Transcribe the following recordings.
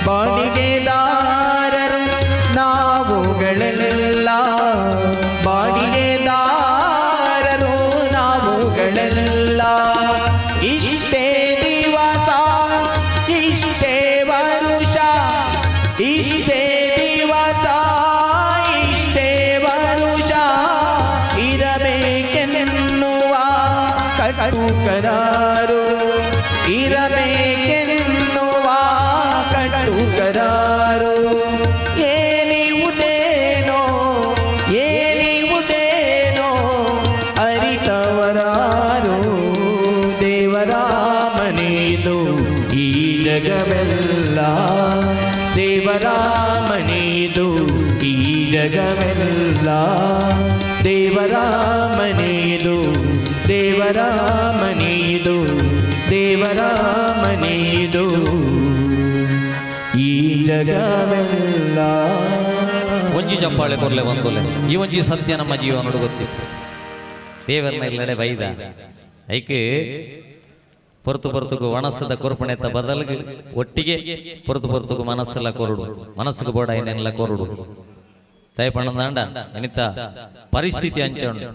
ಬಾಡಿಗೆದಾರರು ನಾವುಗಳೆಲ್ಲ, ಬಾಡಿಗೆದಾರರು ನಾವುಗಳೆಲ್ಲ. ಇಷ್ಟೇ ದಿವಸ ಇಷ್ಟೇ ವರುಷ, ಇಷ್ಟೇ ದಿವಸ ಇಷ್ಟೇ ವರುಷ ಇರಬೇಕೆನ್ನುವ ಕಟುಕರಾರು, ಇರಬೇಕೆನ್ನುವ ಕಟುಕರಾರು. ಏನಿವುದೇನೋ ಏನಿವುದೇನೋ ಅರಿತವರಾರು. ದೇವರ ಮನೆಯದು ಈ ಜಗವೆಲ್ಲ, ದೇವರ ಮನೆಯದು ಈ ಜಗವೆಲ್ಲ. ದೇವರ ಮನೆಯದು, ದೇವರ ಮನೆಯದು, ದೇವರ ಮನೆಯದು ಈ ಜಗವೆಲ್ಲ. ಒಂಜಿ ಜಂಪಾಳೆ ಕೊರ್ಲೆ ಒಂದೊಲೆ ಈ ಒಂಜಿ ಸತ್ಯ ನಮ್ಮ ಜೀವನ ಗೊತ್ತಿ. ದೇವರನ್ನ ಇಲ್ಲಡೆ ಬೈದ ಐಕೆ ಪೊರ್ತು ಪೊರ್ತುಗು ಮನಸ್ಸದ ಕೊರ್ಪಣೆತ ಬದಲಿಗೆ ಒಟ್ಟಿಗೆ ಪೊರ್ತು ಪೊರ್ತುಗು ಮನಸ್ಸೆಲ್ಲ ಕೊರಡು, ಮನಸ್ಸಿಗೆ ಬೋಡ ಏನೆಲ್ಲ ಕೊರಡು ದಯಪಣ್ಣದಾಂಡ ಎನಿತ ಪರಿಸ್ಥಿತಿ ಅಂಚ ಉಂಟು.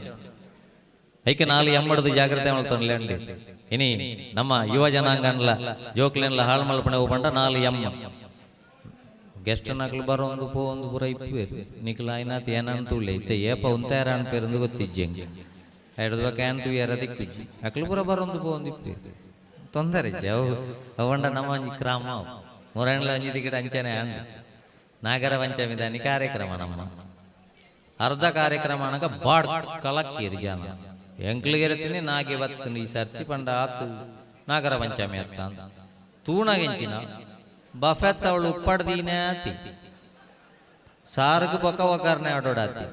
ಐಕೆ ನಾಲಿ ಎಮ್ಮಡದು ಜಾಗ್ರತೆ ಮಾಡ್ತಾನೆ ಅಂಡಿ. ಇನಿ ನಮ್ಮ ಯುವ ಜನಾಂಗನ್ಲ ಜೋಕ್ಲೆನ್ಲ ಹಾಳು ಮಲ್ಪಣೆ ಹೋಗ್ಬಂಡ ನಾಲಿ ಎಮ್ಮ ಗೆಸ್ಟ್ ನಕ್ಲು ಬರೋ ಒಂದು ಪೋ ಒಂದು ಪೂರ ಇಪ್ಪೇರು ನಿಕ್ಲ ಆಯ್ನಾತ್ ಏನಂತುಳ್ಳೆ ಇತ್ತೆ ಏಪ ಉಂತಾರ ಅನ್ಪೇರಂದು ಗೊತ್ತಿಜ್ಜಂಗೆ ಹಿಡ್ದು ಕ್ಯಾನ್ತು ಯಾರ ದಿಕ್ಕುಜ್ಜಿ ಅಕ್ಲು ಪೂರ ಬರೋಂದು ಪೋ ಒಂದು ಇಪ್ಪೇರು ತೊಂದರೆ ಅವು ಅವಂಡ ನಮ್ಮ ಅಂಜಿ ಕ್ರಾಮ ಮೂರಣ್ಣ ಅಂಜಿ ದಿಕ್ಕಡ ಅಂಚನೆ ಅಂಡ ನಾಗರ ಪಂಚಮಿ ದಾನಿ ಕಾರ್ಯಕ್ರಮ ನಮ್ಮ ಅರ್ಧ ಕಾರ್ಯಕ್ರಮ ಅನಗ ಬಾಡ್ ಕಲಕ್ಕೀರಿ ಜನ ಎಂಕ್ಲಿಗೆರತೀನಿ ನಾಗೆ ಬತ್ತನಿ ಈ ಸರ್ತಿ ಪಂಡ ಆತು ನಾಗರ ಪಂಚಮಿ ಅತ್ತ ಅಂತ ತೂಣಗೆಂಚಿನ ಬಫೆತ್ ಅವಳು ಉಪ್ಪಡ್ದೀನೇ ಆತಿ ಸಾರ್ಗು ಬೊಕ್ಕ ಒಗ್ಗರ್ನೆ ಆಡೋಡಾತಿ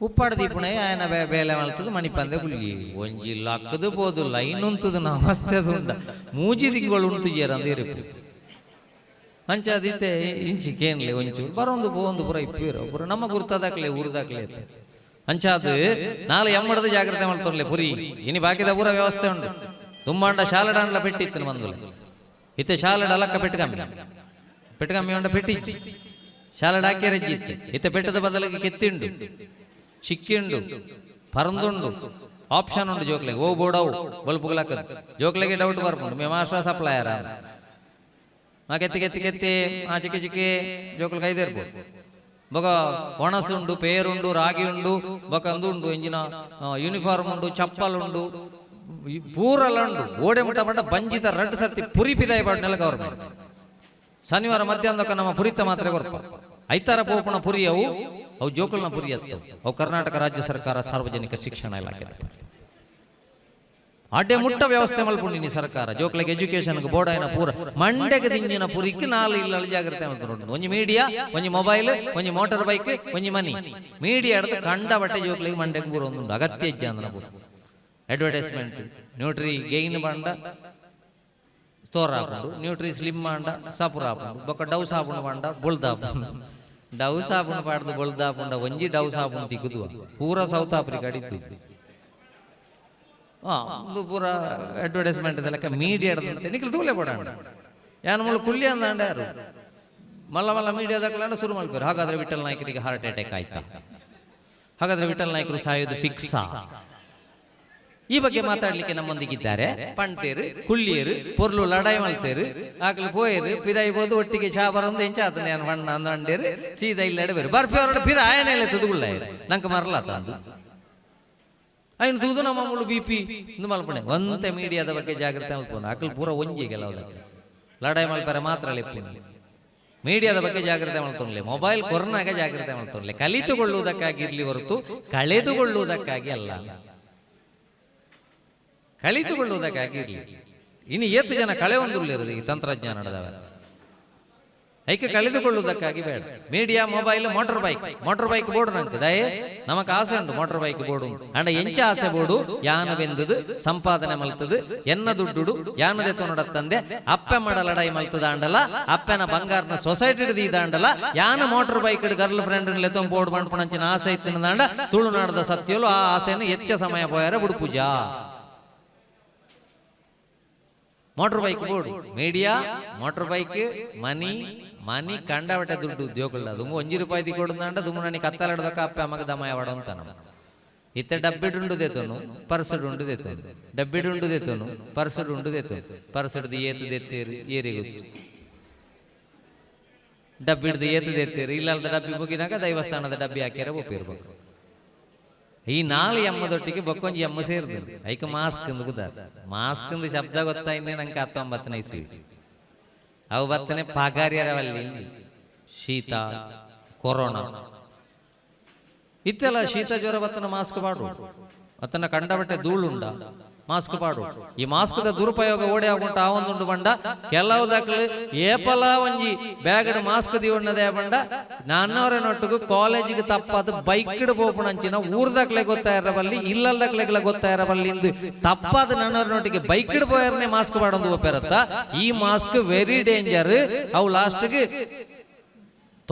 ಉಪ್ಪಡ್ದಿ ಪುಣೆ ಆಯನ ಬೇಲೆ ಮಲ್ತದು ಮಣಿಪಂದೆ ಕುಲ್ಲಿ ಒಂಜಿ ಲಕ್ಕದು ಬೋದುಲ್ಲ ಇನ್ನುಂತದು ನಮಸ್ತೆ ಉಂಡ ಮೂಜಿ ದಿಗ್ಗಳು ಉಂಟು ಜೇರಂದು ಇರಪ್ಪು ಅಂಚಾದಿತ್ತೆ ಇಂಚಿ ಕೇನ್ಲೆ ಒಂಚೂರು ಬರೋಂದು ಬೋಂದು ಪುರ ಇಪ್ಪೇರು ಪುರ ನಮ್ಮ ಗುರ್ತದಾಕ್ಲೆ ಊರ್ದಾಕ್ಲೆ ಅಂಚಾದು ನಾಳೆ ಎಮ್ಮಡದ ಜಾಗ್ರತೆ ಮಾಡ್ತೊಳ್ಳೆ ಪುರಿ ಇನಿ ಬಾಕಿದ ಪೂರ ವ್ಯವಸ್ಥೆ ಉಂಟು. ತುಂಬಾಂಡ ಶಾಲಡಾಂಡ್ಲ ಪೆಟ್ಟಿತ್ತು ಮಂದುಲೆ ಇತ್ತೆ ಶಾಲಡ ಅಲಕ್ಕ ಪೆಟ್ಟಗಮ್ಮಿ ಉಂಡ ಪೆಟ್ಟಿಜ್ಜಿ ಶಾಲಡ ಹಾಕ್ಯರಜ್ಜಿತ್ತು ಇತ್ತೆ ಪೆಟ್ಟದ ಬದಲಿಗೆ ಕೆತ್ತಿಂಡು ಚಿಕ್ಕಿಂಡು ಪರಂದುಂಡು ಆಪ್ಷನ್ ಉಂಟು ಜೋಕ್ಲೆಗೆ ಓ ಬೋಡವು ಬಲ್ಪುಗಳಾಕದು ಜೋಕ್ಲೆಗೆ ಡೌಟ್ ಬರ್ಕೊಂಡು ಮೇ ಮಾಸ್ಟರ್ ಸಪ್ಲೈಯರ ಆ ಕೆತ್ತಿ ಕೆತ್ತಿ ಕೆತ್ತಿ ಆ ಚಿಕ್ಕಿ ಚಿಕ್ಕಿ ಜೋಕ್ಲು ಕೈದೇರ್ಬೋದು ಬೊಕ ಒಣಸುಂಡು ಪೇರುಂಡು ರಾಗಿ ಉಂಡು ಬೊಕ ಅಂದುಂಡು ಎಂಜಿನ ಯೂನಿಫಾರ್ಮ್ ಉಂಡು ಚಪ್ಪಲ್ ಉಂಡು ಪೂರಲ್ಲ ಉಂಡು ಓಡೆ ಮುಟ್ಟ ಪಂಡ ಬಂಜಿತ ರಡ್ಡು ಸರ್ತಿ ಪುರಿ ಪಿದಾಯ ಪಾಡ್ನೆಲ್ಲ ಗವರ್ಮೆಂಟ್ ಶನಿವಾರ ಮಧ್ಯಾಹ್ನದಕ್ಕ ನಮ್ಮ ಪುರಿತ ಮಾತ್ರ ಕೊರ್ಪ ಐತಾರ ಪೋಪಣ ಪುರಿ ಅವು ಜೋಕಲ್ನ ಪುರಿ ಅತ್ತು ಅವು ಕರ್ನಾಟಕ ರಾಜ್ಯ ಸರ್ಕಾರ ಸಾರ್ವಜನಿಕ ಶಿಕ್ಷಣ ಇಲಾಖೆ ಅಡ್ಡೆ ಮುಟ್ಟ ವ್ಯವಸ್ಥೆ ಮಲ್ಪುಂಡಿನಿ ಸರ್ಕಾರ ಜೋಕ್ಲೆಗೆ ಎಜುಕೇಶನ್ ಬೋರ್ಡ್ ಪೂರ ಮಂಡೆಗೆ ದಿಂಜಿನ ಪುರಿಕ್ಕೆ ನಾಲ್ ಇಲ್ಲ ಜಾಗ್ರತೆ ಮಾಡ್ಕೊಂಡು ಒಂಜಿ ಮೀಡಿಯಾ ಒಂಜಿ ಮೊಬೈಲ್ ಒಂಜಿ ಮೋಟಾರ್ ಬೈಕ್ ಒಂಜಿ ಮನಿ ಮೀಡಿಯಾ ಹಿಡಿದು ಕಂಡ ಬಟ್ಟೆ ಜೋಕ್ಲೆಗೆ ಮಂಡೆಗೆ ಪೂರ ಒಂದು ಅಗತ್ಯ ಇಜ್ಜ ಅಂದ್ರೆ ಪೂರ ಅಡ್ವರ್ಟೈಸ್ಮೆಂಟ್ ನ್ಯೂಟ್ರಿ ಗೇನ್ ಬಂಡ ಸ್ಟೋರ್ ಹಾಕೊಂಡು ನ್ಯೂಟ್ರಿ ಸ್ಲಿಮ್ ಬಂಡ ಸಾಪುರ ಹಾಕೊಂಡು ಬೊಕ್ಕ ಡವ್ ಸಾಬುಣ ಬಂಡ ಬೊಳ್ದಾಪುಂಡು ಡವ್ ಸಾಬುಣ ಪಾಡ್ದು ಬೊಳ್ದಾಪುಂಡ ಒಂಜಿ ಡವ್ ಸಾಬುಣ ತಿಕ್ಕುದು ಪೂರ ಸೌತ್ ಆಫ್ರಿಕಾ ಅಡಿತು ಒಂದು ಪೂರ ಅಡ್ವರ್ಟೈಸ್ಮೆಂಟ್ ಲೆಕ್ಕ ಮೀಡಿಯಾ ನಿಖಿಲ್ ತೂಲೆ ಪಡ ಯಾನ ಮೂಲ ಕುಲ್ಲಿ ಅಂದಾಂಡ ಯಾರು ಮಲ್ಲ ಮಲ್ಲ ಮೀಡಿಯಾದಾಗಲಾಂಡ ಶುರು ಮಾಡ್ತಾರೆ ಹಾಗಾದ್ರೆ ವಿಠಲ್ ನಾಯ್ಕರಿಗೆ ಹಾರ್ಟ್ ಅಟ್ಯಾಕ್ ಆಯ್ತಾ ಹಾಗಾದ್ರೆ ವಿಠಲ್ ನಾಯ್ಕರು ಸಾಯೋದು ಫಿಕ್ಸಾ ಈ ಬಗ್ಗೆ ಮಾತಾಡ್ಲಿಕ್ಕೆ ನಮ್ಮೊಂದಿಗಿದ್ದಾರೆ ಪಂಟೇರು ಕುಳ್ಳಿಯರು ಪೊರ್ಲು ಲಡಾಯಿ ಮಲ್ತೇರು ಆಗ್ಲಿ ಪೋಯರು ಪಿದಾಯ್ಬೋದು ಒಟ್ಟಿಗೆ ಚಾ ಬರೋದು ಎಂಚ ಆತನ ಏನು ಬಣ್ಣ ಅಂದಂಡೇರು ಸೀದಾ ಇಲ್ಲಡೆ ಬೇರು ಬರ್ಪಿ ಅವರ ಪಿರ ಆಯನೆಲ್ಲ ತುದುಗುಳ್ಳ ನಂಗೆ ಮರಲಾತ ಅಂದು ಅಯ್ನು ತೂದು ನಮ್ಮ ಮುಳು BP ಇಂದು ಮಲ್ಪಣೆ ಒಂತೆ ಮೀಡಿಯಾದ ಬಗ್ಗೆ ಜಾಗ್ರತೆ ಮಲ್ಪೋಣ ಅಕಲ್ ಪೂರ ಒಂಜಿಗೆಲ್ಲ ಲಡಾಯಿ ಮಲ್ಪರೆ ಮಾತ್ರ ಲೆಪ್ಪಿನ ಮೀಡಿಯಾದ ಬಗ್ಗೆ ಜಾಗ್ರತೆ ಮಾಡ್ತೊಳ್ಳೆ ಮೊಬೈಲ್ ಕೊರೋನಾಗ ಜಾಗ್ರತೆ ಮಾಡ್ತೊಳ್ಳೆ ಕಲಿತುಕೊಳ್ಳುವುದಕ್ಕಾಗಿರ್ಲಿ ಹೊರತು ಕಳೆದುಕೊಳ್ಳುವುದಕ್ಕಾಗಿ ಅಲ್ಲ ಕಲಿತುಕೊಳ್ಳುವುದಕ್ಕಾಗಿರ್ಲಿ ಇನ್ನು ಏತ್ತು ಜನ ಕಳೆ ಒಂದುಳ್ಳಿರೋದು ಈ ತಂತ್ರಜ್ಞಾನ ನಡೆದವ ಐಕೆ ಕಲಿತುಕೊಳ್ಳುವುದಕ್ಕಾಗಿ ಬೇಡ media mobile motor bike board ನಂಗೆ ದಯೆ ನಮಕ್ ಆಸೆ ಉಂಟು ಮೋಟರ್ ಬೈಕ್ ಬೋರ್ಡು ಅಂಡ ಎಂಚ ಆಸೆ ಬೋರ್ಡು ಯಾನ ಬೆಂದದು ಸಂಪಾದನೆ ಮಲ್ತದು ಎನ್ನ ದುಡ್ಡು ಯಾನದೆ ತೊನಡತ್ತಂದೆ ಅಪ್ಪೆ ಮಾಡ ಲಡಾಯಿ ಮಲ್ತದ ಅಂಡಲ ಅಪ್ಪೆನ ಬಂಗಾರನ ಸೊಸೈಟಿ ಹಿಡಿದ ಅಂಡಲ ಯಾನ ಮೋಟರ್ ಬೈಕ್ ಗರ್ಲ್ ಫ್ರೆಂಡ್ ಲೆತ್ತೊಂದು ಬೋರ್ಡ್ ಮಾಡ್ಪಣಂಚಿನ ಆಸೆ ಇತ್ತಿನ ಅಂಡ ತುಳುನಾಡದ ಸತ್ಯಲು ಆ ಆಸೆಯನ್ನು ಹೆಚ್ಚ ಸಮಯ ಪೋಯಾರ ಬುಡುಪೂಜಾ motor bike board media motor bike money money ಕಂಡಬಟ್ಟೆ ದುಡ್ಡು ಉದ್ಯೋಗ ದುಮ್ಮು ₹1 ಕೊಡುದಂಡ ದುಮ್ಮು ನನಗೆ ಕತ್ತಲಾಡದಕ್ಕ ಅಪ್ಪ ಅಮ್ಮಗ ದಮಯ ವಾಡಂತ ನಮ್ಮ ಇತ್ತೆ ಡಬ್ಬಿಡುಂಡು ದೇತನು ಪರ್ಸಡುಂಡು ದೇತನು ಡಬ್ಬಿಡುಂಡು ದೇತನು ಪರ್ಸಡುಂಡು ದೇತನು ಪರ್ಸಡ್ದು ಏತು ದೆತ್ತೇರಿ ಏರಿ ಗೊತ್ತು ಡಬ್ಬಿಡ್ದು ಏತು ದೆತ್ತೇರಿ ಇಲ್ಲದ ಡಬ್ಬಿ ಮುಗಿನಾಗ ದೈವಸ್ಥಾನದ ಡಬ್ಬಿ ಹಾಕ್ಯಾರ ಒಪ್ಪಿರ್ಬೇಕು ಈ 4 ಎಮ್ಮದೊಟ್ಟಿಗೆ ಬಕ್ಕೊಂಜಿ ಎಮ್ಮ ಸೇರಿದ್ರು ಐಕ ಮಾಸ್ಕ್ ಮಾಸ್ಕ್ ಶಬ್ದ ಗೊತ್ತಾಯಿದ್ದೆ ನಂಗೆ 19ನೇ ಇಸ್ವಿ ಅವು ಬರ್ತನೆ ಪಾಗಾರ್ಯರವಲ್ಲಿ ಶೀತ ಕೊರೋನಾ ಇತ್ತೆಲ್ಲ ಶೀತ ಜ್ವರ ಬತ್ತನ ಮಾಸ್ಕ್ ಪಾಡು ಅತನ ಕಂಡಬಟ್ಟೆ ಧೂಳುಂಡ ಮಾಸ್ಕ್ ಪಾಡು ಈ ಮಾಸ್ಕ್ದ ದುರುಪಯೋಗ ಓಡಿ ಆಗುಂಟ ಆ ಒಂದುಂಡು ಬಂಡ ಕೆಲವು ದಾಖಲೆ ಏಪಲ ಒಂಜಿ ಬ್ಯಾಗಡ್ ಮಾಸ್ಕ್ ದಿವಣ್ಣದೇ ಬಂಡ ನನ್ನವರನೊಟ್ಟಿಗೂ ಕಾಲೇಜಿಗೆ ತಪ್ಪಾದ ಬೈಕ್ಡ್ ಬೋಪಣಂಚಿನ ಊರ್ದಾಗ್ಲೆ ಗೊತ್ತಾಯಿರಬಲ್ಲಿ ಇಲ್ಲಲ್ದಾಗ್ಲೆಗಳ ಗೊತ್ತಾಯಿರಬಲ್ಲಿ ಇಂದು ತಪ್ಪಾದ ನನ್ನವರನೊಟ್ಟಿಗೆ ಬೈಕ್ಡ್ ಬೋಯರ್ನೇ ಮಾಸ್ಕ್ ಮಾಡೊಂದು ಒಪ್ಪಿರತ್ತ ಈ ಮಾಸ್ಕ್ ವೆರಿ ಡೇಂಜರ್ ಅವು ಲಾಸ್ಟ್ಗೆ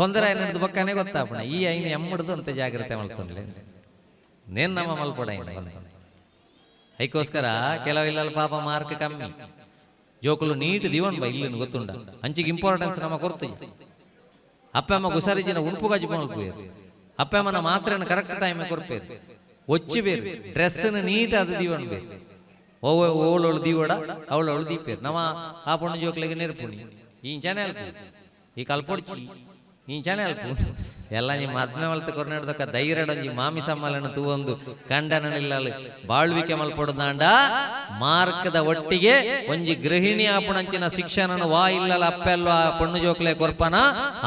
ತೊಂದರೆ ನಡೆದ ಬಕ್ಕನೆ ಗೊತ್ತಾಪಣ ಈ ಐನು ಎಮ್ಮಡ್ದು ಅಂತ ಜಾಗ್ರತೆ ಮಾಡ್ತಂಡ್ಲೆ ನೇನ್ ನಮ್ಮ ಮಲ್ಪಡ ಐಕೋಸ್ಕರ ಕೆಲವಿಲ್ಲ ಪಾಪ ಮಾರ್ಕ್ ಕಮ್ಮಿ ಜೋಕುಲು ನೀಟ್ ದಿವನ್ ಬಾ ಇಲ್ಲಿ ಗೊತ್ತುಂಡ ಅಂಚಿಗೆ ಇಂಪಾರ್ಟೆನ್ಸ್ ನಮ್ಮ ಕೊಡ್ತೀವಿ ಅಪ್ಪ ಅಮ್ಮ ಗುಸಾರಿಜಿನ ಉಂಪು ಗಜ್ಜಿ ಮಲ್ಪೇರು ಅಪ್ಪ ಅಮ್ಮನ ಮಾತ್ರೆನ ಕರೆಕ್ಟ್ ಟೈಮ್ ಕೊರ್ಪೇರು ಒಚ್ಚಿ ಬೇರು ಡ್ರೆಸ್ನ ನೀಟ್ ಅದು ದಿವನ್ ಬೇರು ಓಳೋಳು ದಿವಡ ಅವಳವಳು ದೀಪೇರು ನಮ್ಮ ಆ ಪುಣ್ಣ ಜೋಕ್ಲಿಗೆ ನೆರ್ಪುಣಿ ಈ ಚಾನೆಲ್ ಈ ಕಲ್ಪೊಡ್ಚಿ ಈ ಚಾನೆಲ್ ಎಲ್ಲ ನಿಮ್ಮ ಮದ್ಮೆ ಮಲ್ತ ಕೊರ್ನಾಡದಕ್ಕ ಧೈರ್ಯಡೊಂಜಿ ಮಾಮಿಸಮ್ಮಲನ್ನು ತೂವೊಂದು ಕಂಡನಿಲ್ಲ ಬಾಳ್ವಿಕೆ ಮಲ್ಪೊಡ್ದಾಂಡ ಮಾರ್ಕದ ಒಟ್ಟಿಗೆ ಒಂಜಿ ಗೃಹಿಣಿ ಆಪುಣಂಚಿನ ಶಿಕ್ಷಣನು ವಾ ಇಲ್ಲಲ್ಲ ಅಪ್ಪೆಲ್ಲ ಆ ಪೊಣ್ಣು ಜೋಕ್ಲೆ ಕೊರ್ಪನ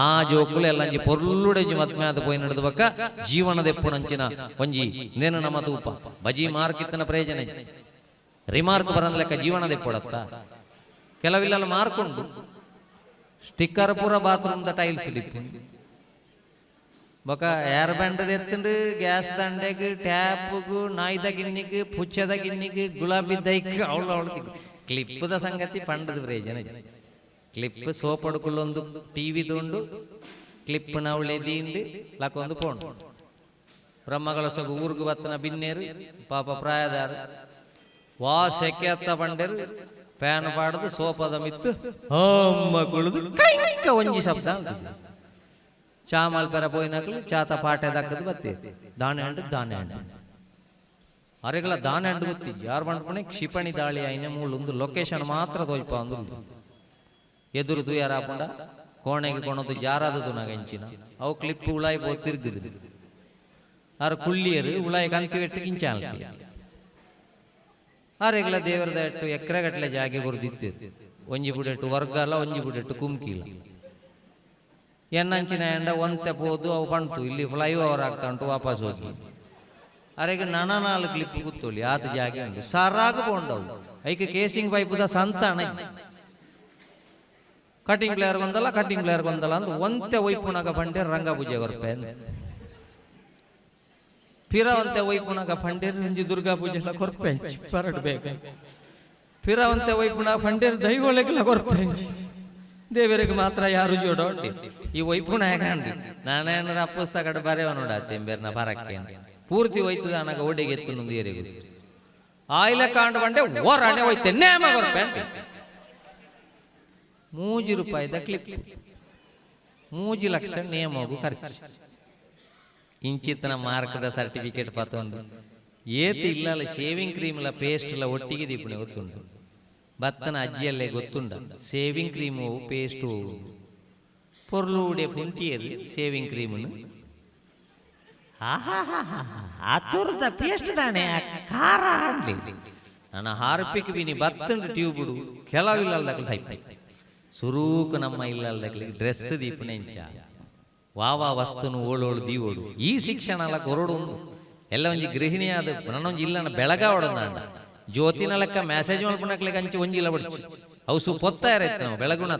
ಆ ಜೋಕುಲು ಎಲ್ಲಂಜಿ ಪೊರ್ಲುಡೆಂಜಿ ಮದ್ಮೆ ಆದ ಪೋಯಿ ನಡೆದ ಬಕ್ಕ ಜೀವನದ ಎಪ್ಪುಣಂಚಿನ ಒಂಜಿ ನೇನು ನಮ್ಮ ತೂಪ ಬಜಿ ಮಾರ್ಕ್ ಇತ್ತನ ಪ್ರಯೋಜನ ರಿಮಾರ್ಕ್ ಬರಂದ ಲೆಕ್ಕ ಜೀವನದ ಎಪ್ಪೊಡತ್ತ ಕೆಲವಿಲ್ಲ ಮಾರ್ಕ್ ಉಂಟು ಸ್ಟಿಕ್ಕರ್ ಪೂರ ಬಾತ್ರೂಮ್ದ ಟೈಲ್ಸ್ ಇಡಿತ್ತು ಬೊಕ ಏರ್ ಬ್ಯಾಂಡ್ ಎತ್ತಂಡು ಗ್ಯಾಸ್ ದಂಡೆಗ್ ಟ್ಯಾಪ್ಗು ನಾಯ್ದ ಗಿನ್ನಿಗ್ ಪುಚ್ಚದ ಗಿನ್ನಿಗ್ ಗುಲಾಬಿ ದೈಕ್ ಅವಳು ಕ್ಲಿಪ್ಪದ ಸಂಗತಿ ಪಂಡದ ಪ್ರಯೋಜನ ಕ್ಲಿಪ್ ಸೋಪ್ ಹೊಡ್ಕೊಳ್ಳೊಂದು ಟಿವಿ ತೊಂಡು ಕ್ಲಿಪ್ನ ಅವಳೆ ದೀಂಡು ಲಕ್ಕೊಂದು ಪೋಂಡು ಬ್ರಹ್ಮಗಳ ಸೊಗು ಊರ್ಗು ಬತ್ತನ ಬಿನ್ನೇರು ಪಾಪ ಪ್ರಾಯದಾರ ವಾ ಸೆಕೆ ಅತ್ತ ಬಂಡೇರು ಫ್ಯಾನ್ ಪಾಡದು ಸೋಪದ ಮಿತ್ತು ಅಮ್ಮ ಕುಳಿದು ಕೈಕ ಒಂಜಿ ಶಬ್ದ ಚಾ ಮಲ್ಪರ ಪೋಯಿನಕ್ಲು ಚಾತ ಪಾಟೆ ದಕ್ಕದು ಬತ್ತೆ ದಾನೆ ಹಂಡು ಅರೆಗಳ ದಾನೆ ಹಂಡು ಗೊತ್ತಿ ಯಾರು ಮಾಡ್ಪಣೆ ಕ್ಷಿಪಣಿ ದಾಳಿ ಐನ ಮೂಳೊಂದು ಲೊಕೇಶನ್ ಮಾತ್ರ ತೋಯ್ಪ ಅಂದು ಎದುರು ತುಯಾರಾಪುಂಡ ಕೋಣೆಗೆ ಕೊಣದು ಜಾರದದು ನಗಂಚಿನ ಅವು ಕ್ಲಿಪ್ ಉಳಾಯಿ ಪೋ ತಿರ್ಗಿದು ಆರು ಕುಳ್ಳಿಯರು ಉಳಾಯಿ ಕಂತಿ ಬೆಟ್ಟು ಕಿಂಚಾಲ ಆರೆಗಳ ದೇವರದ ಎಟ್ಟು ಎಕರೆಗಟ್ಟಲೆ ಜಾಗೆ ಗುರುದಿತ್ತು ಒಂಜಿ ಬುಡೆಟ್ಟು ವರ್ಗ ಅಲ್ಲ ಒಂಜಿ ಬುಡೆಟ್ಟು ಕುಮ್ಕಿಲ್ಲ ಎನ್ನಂಚಿನ ಎಂಡ ಒಂತೆ ಪೋದು ಅವು ಬಂಟು ಇಲ್ಲಿ ಫ್ಲೈಓವರ್ ಆಗ್ತಾ ಉಂಟು ವಾಪಸ್ ಹೋಗಿ ಅರೆಗೆ 4 ಕ್ಲಿಪ್ ಕೂತೋಳಿ ಆತ ಜಾಗೆ ಉಂಟು ಸಾರಾಗ ಬೋಂಡವು ಐಕೆ ಕೇಸಿಂಗ್ ಪೈಪುದ ಸಂತಾನ ಕಟಿಂಗ್ ಪ್ಲೇಯರ್ ಗೊಂದಲ್ಲ ಅಂದು ಒಂತೆ ಒಯ್ಪುನಾಗ ಬಂಡೆ ರಂಗ ಪೂಜೆ ಕೊರ್ಪೆ ಫಿರವಂತೆ ಒಯ್ಪುನಾಗ ಫಂಡೇರ್ ಒಂಜಿ ದುರ್ಗಾ ಪೂಜೆ ಎಲ್ಲ ಕೊರ್ಪೆ ಪರಡ್ ಬೇಕ ಫಿರವಂತೆ ಒಯ್ಪುನ ಫಂಡೇರ್ ದೈವೊಳಗೆಲ್ಲ ಕೊರ್ಪೆ ದೇವರಿಗೆ ಮಾತ್ರ ಯಾರು ಜೋಡೋಟಿ ಈ ಒಯ್ಪುನ ಹೇಗಂಡಿ ನಾನೇನಾರ ಪುಸ್ತಕ ಬರೆಯವ ನೋಡತ್ತೆ ಬೇರ್ನ ಪರಕ್ಕೆ ಪೂರ್ತಿ ಹೋಯ್ತದ ನನಗೆ ಓಡಿಗೆ ಎತ್ತು ನೊಂದಿಯರಿಗೂ ಆಯ್ಲ ಕಾಂಡ್ ಬಂಡೆ ಓರಾಣೆ ಹೋಯ್ತೆ ನೇಮ ಕೊರ್ಪೆ ₹3 ಕ್ಲಿಪ್ 3 ಲಕ್ಷ ನೇಮಗು ಖರ್ಚು ಇಂಚಿತ್ತನ ಮಾರ್ಕದ ಸರ್ಟಿಫಿಕೇಟ್ ಪತ್ತೊಂದು ಏತಿ ಇಲ್ಲಲ್ಲ ಶೇವಿಂಗ್ ಕ್ರೀಮ್ಲ ಪೇಸ್ಟ್ಲ ಒಟ್ಟಿಗೆ ದೀಪಣೆ ಗೊತ್ತುಂಟು ಬತ್ತನ ಅಜ್ಜಿಯಲ್ಲೇ ಗೊತ್ತುಂಡ ಶೇವಿಂಗ್ ಕ್ರೀಮು ಪೇಸ್ಟು ಪೊರ್ಲೂಡೆ ಪುಂಟಿಯಲ್ಲಿ ಶೇವಿಂಗ್ ಕ್ರೀಮನ್ನು ಆತುರದ ಪೇಸ್ಟ್ ತಾನೆ ಖಾರ ಆಡ್ಲಿ ನನ್ನ ಹಾರ್ಪಿಕ್ ಬಿನಿ ಬತ್ತಂಡು ಟ್ಯೂಬುಡು ಕೆಲವಿಲ್ಲದಕ್ಕೆ ಸೈ ಸುರೂಕು ನಮ್ಮ ಇಲ್ಲದಕ್ಕೆ ಡ್ರೆಸ್ ದೀಪನೆ ಇಂಚ ವಾವಾ ವಸ್ತುನು ಓಳೋಳು ದೀವೋಡು ಈ ಶಿಕ್ಷಣ ಅಲ್ಲ ಕೊರಡು ಒಂದು ಎಲ್ಲ ಒಂಜಿ ಗೃಹಿಣಿ ಆದ ನನ್ನೊಂಜಿ ಇಲ್ಲನ ಬೆಳಗ ಹೊಡೋದ ಜ್ಯೋತಿನ ಲೆಕ್ಕ ಮೆಸೇಜ್ ಮಲ್ಪನಕ್ಲೆಕ್ಕ ಅಂಚೆ ಒಂಜಿಲ್ಲ ಬಡ್ಚಿ ಅವು ಸು ಪೊತ್ತ ಇರೈತೆ ನಾವು ಬೆಳಗುಣ